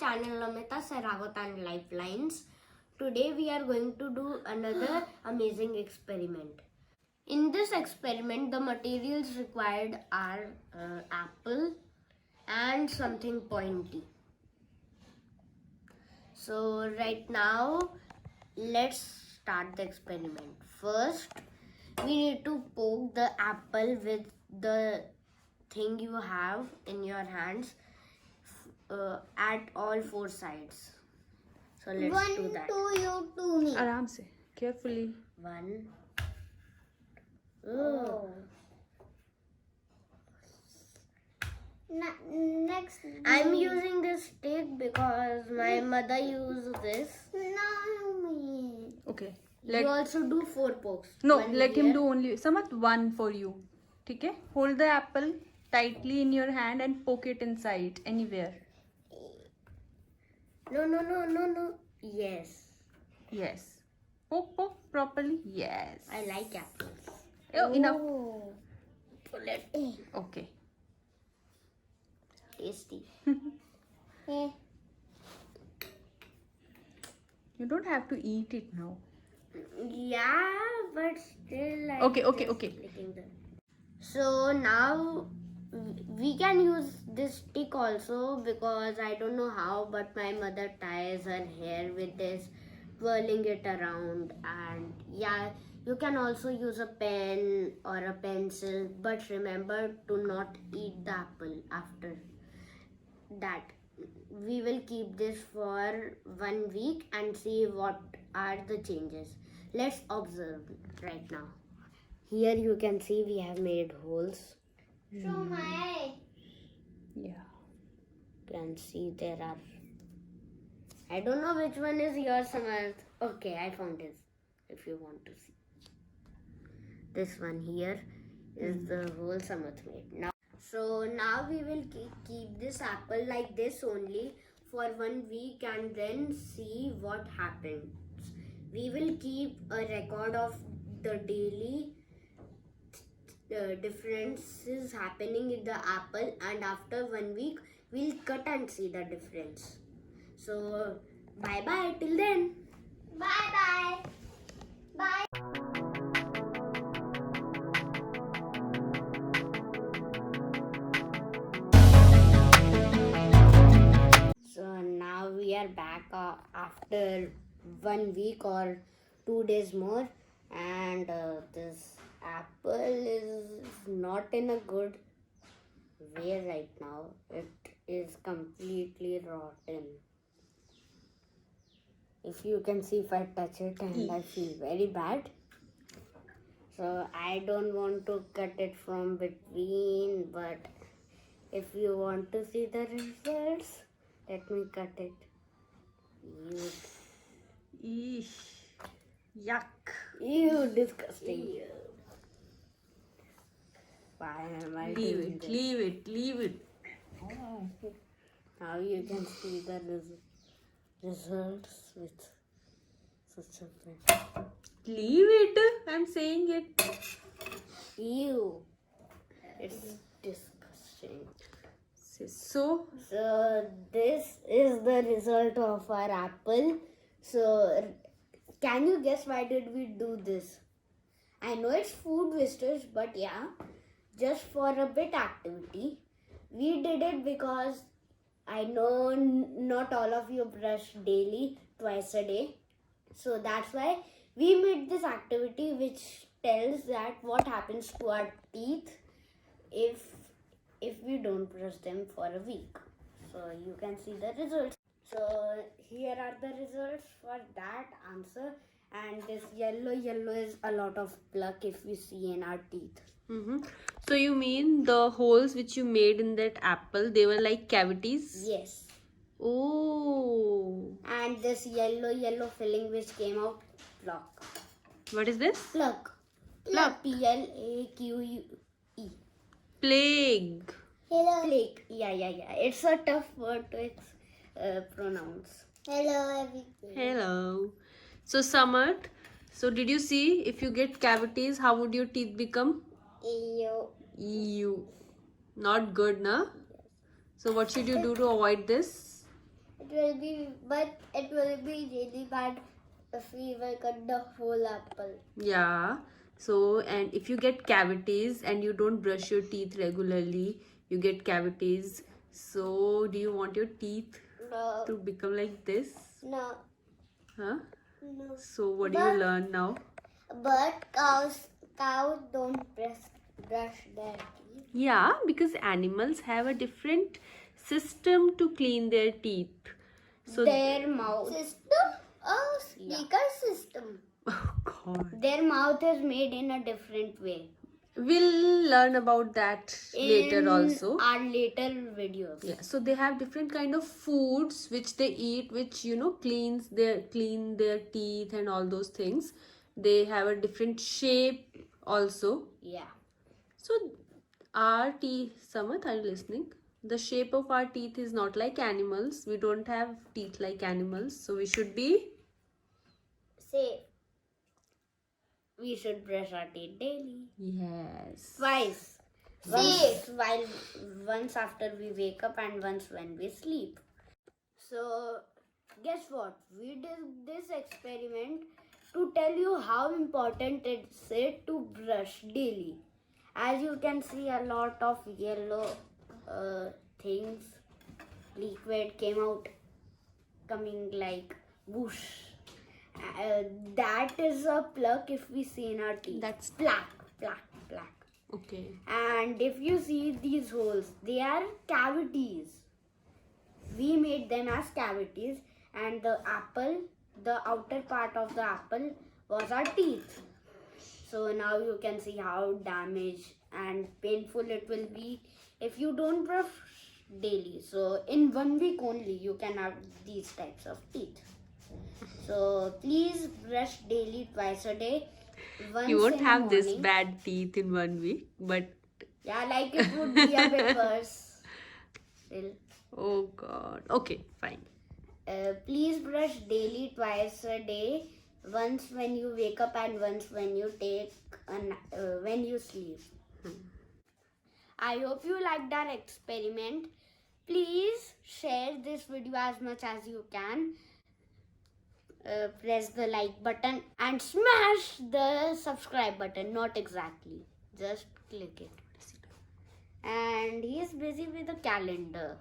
channel Namita Sarawat and Lifelines. Today we are going to do another amazing experiment. In this experiment, the materials required are apple and something pointy. So right now, let's start the experiment. First, we need to poke the apple with the thing you have in your hands at all four sides. So let's do that. 1, 2, you, 2, me. आराम से, carefully. 1. Oh. Next. I'm using this stick because my mother used this. No, me. Okay. You also do 4 pokes. No, One let him here. do only. Samat, 1 for you. Okay? Hold the apple tightly in your hand and poke it inside anywhere. No. Yes. Yes. Poke properly. Yes. I like apples. Oh, enough. Pull it. Okay. Tasty. Eh. You don't have to eat it now. Yeah, but still. Okay. Licking the... So now we can use this stick also because I don't know how, but my mother ties her hair with this, twirling it around. And yeah, you can also use a pen or a pencil, but remember to not eat the apple after that. We will keep this for 1 week and see what are the changes. Let's observe right now. Here you can see we have made holes. Show my. Yeah. You can see there are. I don't know which one is yours, Samarth. Okay, I found this. If you want to see. This one here is the hole Samarth made. So now we will keep this apple like this only for 1 week and then see what happens. We will keep a record of the daily differences happening in the apple, and after 1 week we'll cut and see the difference. So bye bye till then. Bye. Bye. So now we are back after 1 week or 2 days more, and this apple is not in a good way right now. It is completely rotten. If you can see, if I touch it, and I feel very bad. So I don't want to cut it from between, but if you want to see the results, let me cut it. Eesh. Yuck. Ew, disgusting. Why am I doing this? Leave it. Now you can see the results with such a bit. Leave it. I'm saying it. Ew. It's disgusting. So, this is the result of our apple. So can you guess why did we do this? I know it's food wastage, but yeah, just for a bit activity. We did it because I know not all of you brush daily, twice a day. So that's why we made this activity which tells that what happens to our teeth if we don't brush them for a week. So you can see the results. So here are the results for that answer. And this yellow is a lot of pluck if we see in our teeth. So you mean the holes which you made in that apple, they were like cavities? Yes. Oh. And this yellow filling which came out, pluck. What is this? Pluck. Pluck. Plaque. Plague. Hello. Plaque. Yeah. It's a tough word to pronounce. Hello, everything. Hello. So Samarth, so did you see if you get cavities, how would your teeth become? Ew. Not good, na? So what should you do to avoid this? will be really bad if we will cut the whole apple. Yeah. So, and if you get cavities and you don't brush your teeth regularly, you get cavities. So, do you want your teeth No. to become like this? No. Huh? No. So, what do you learn now? But cows don't brush their teeth. Yeah, because animals have a different system to clean their teeth. So, Their mouth. System? Oh, speaker system. oh God. Their mouth is made in a different way. We'll learn about that later In also. our later videos. Yeah, so they have different kind of foods which they eat, which clean their teeth and all those things. They have a different shape also. Yeah. So our teeth, Samat, are you listening? The shape of our teeth is not like animals. We don't have teeth like animals, so we should be Say. We should brush our teeth daily. yes. Twice. Once after we wake up and once when we sleep. So, guess what? We did this experiment to tell you how important it's to brush daily. As you can see, a lot of yellow things, liquid coming like whoosh. That is a plaque if we see in our teeth. That's plaque. Okay. And if you see these holes, they are cavities. We made them as cavities, and the outer part of the apple was our teeth. So now you can see how damaged and painful it will be if you don't brush daily. So in 1 week only you can have these types of teeth. So please brush daily, twice a day. Once You won't in the have this morning. bad teeth in 1 week, but Yeah, like it would be a bit worse. Still. oh God. Okay, fine. Please brush daily, twice a day. Once when you wake up and once when you when you sleep. I hope you liked our experiment. Please share this video as much as you can. Press the like button and smash the subscribe button. Not exactly, just click it. And he is busy with the calendar.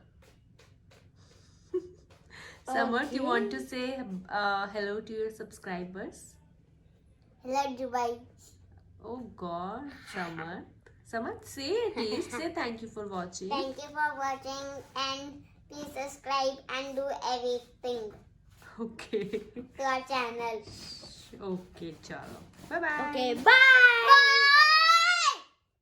Samar, you want to say hello to your subscribers? Hello, Dubai. Oh God, Samar. Samar, say at least. Say thank you for watching. Thank you for watching and please subscribe and do everything Okay. to our channel. Okay, chalo. Bye bye. Okay, bye. Bye.